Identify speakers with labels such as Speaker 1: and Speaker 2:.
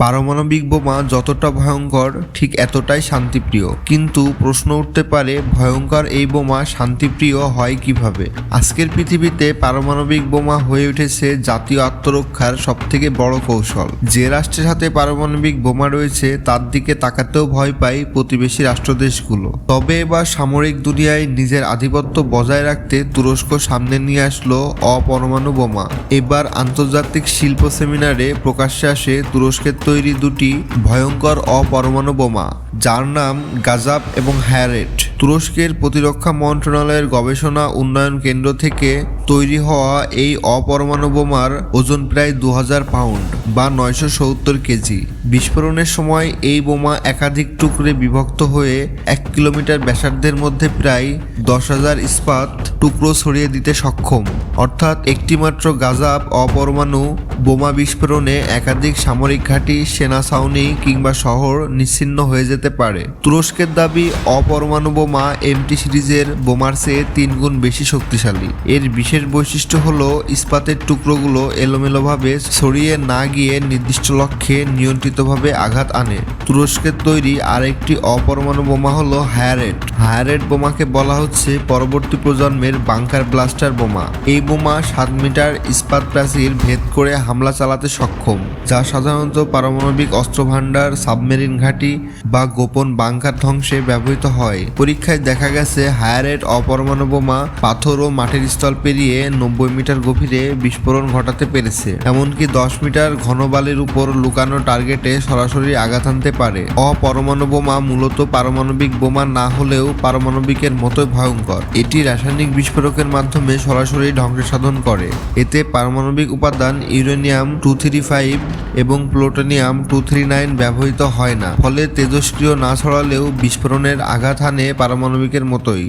Speaker 1: পারমাণবিক বোমা যতটা ভয়ঙ্কর ঠিক এতটাই শান্তিপ্রিয়। কিন্তু প্রশ্ন উঠতে পারে, ভয়ঙ্কর এই বোমা শান্তিপ্রিয় হয় কিভাবে? আজকের পৃথিবীতে পারমাণবিক বোমা হয়ে উঠেছে জাতীয় আত্মরক্ষার সবথেকে বড় কৌশল। যে রাষ্ট্রের হাতে পারমাণবিক বোমা রয়েছে তার দিকে তাকাতেও ভয় পায় প্রতিবেশী রাষ্ট্রদেশগুলো। তবে এবার সামরিক দুনিয়ায় নিজের আধিপত্য বজায় রাখতে তুরস্ক সামনে নিয়ে আসলো অপরমাণু বোমা। এবার আন্তর্জাতিক শিল্প সেমিনারে প্রকাশ্যে আসে তুরস্কের তৈরি দুটি ভয়ঙ্কর অপরমাণু বোমা, যার নাম গাজাব এবং হ্যারেট। তুরস্কের প্রতিরক্ষা মন্ত্রণালয়ের গবেষণা উন্নয়ন কেন্দ্র থেকে তৈরি হওয়া এই অপরমাণু বোমার ওজন প্রায় 2000 পাউন্ড বা 970 কেজি। বিস্ফোরণের সময় এই বোমা একাধিক টুকরে বিভক্ত হয়ে 1 কিলোমিটার ব্যাসার্ধের মধ্যে প্রায় 10,000 ইস্পাত টুকরো ছড়িয়ে দিতে সক্ষম। অর্থাৎ একটিমাত্র গাজাব অপরমাণু বোমা বিস্ফোরণে একাধিক সামরিক ঘাঁটি, সেনা ছাউনি কিংবা শহর নিশ্চিহ্ন হয়ে যেতে পারে। তুরস্কের দাবি, অপরমাণু বোমা এমটি সিরিজের বোমার চেয়ে 3 গুণ বেশি শক্তিশালী। এর বিশেষ বৈশিষ্ট্য হলো ইস্পাতের টুকরোগুলো এলোমেলোভাবে ছড়িয়ে না গিয়ে নির্দিষ্ট লক্ষ্যে নিয়ন্ত্রিতভাবে আঘাত আনে। তুরস্কের তৈরি আরেকটি অপরমাণু বোমা হলো হ্যারেট। হ্যারেট বোমাকে বলা হচ্ছে পরবর্তী প্রজন্মের বাংকার ব্লাস্টার বোমা। এই বোমা 7 মিটার ইস্পাত প্রাচীর ভেদ করে হামলা চালাতে সক্ষম, যা সাধারণত পারমাণবিক অস্ত্রভান্ডার, সাবমেরিন ঘাঁটি বা গোপন বাংকার ধ্বংসে ব্যবহৃত হয়। পরীক্ষায় দেখা গেছে হ্যারেট অপরমাণু বোমা পাথর ও মাটির স্থল পেরিয়ে 90 মিটার গভীরে বিস্ফোরণ ঘটাতে পেরেছে। এমনকি 10 মিটার ঘন বালির উপর লুকানো টার্গেটে সরাসরি আঘাত আনতে পারে। অপরমাণু বোমা মূলত পারমাণবিক বোমা না হলেও পারমাণবিকের মতোই ভয়ঙ্কর। এটি রাসায়নিক বিস্ফোরকের মাধ্যমে সরাসরি ধ্বংস সাধন করে। এতে পারমাণবিক উপাদান ইউরেনিয়াম 235 এবং প্লুটোনিয়াম 239 ব্যবহৃত হয় না, ফলে তেজস্ক্রিয় না ছড়ালেও বিস্ফোরণের আঘাত হানে পারমাণবিকের মতোই।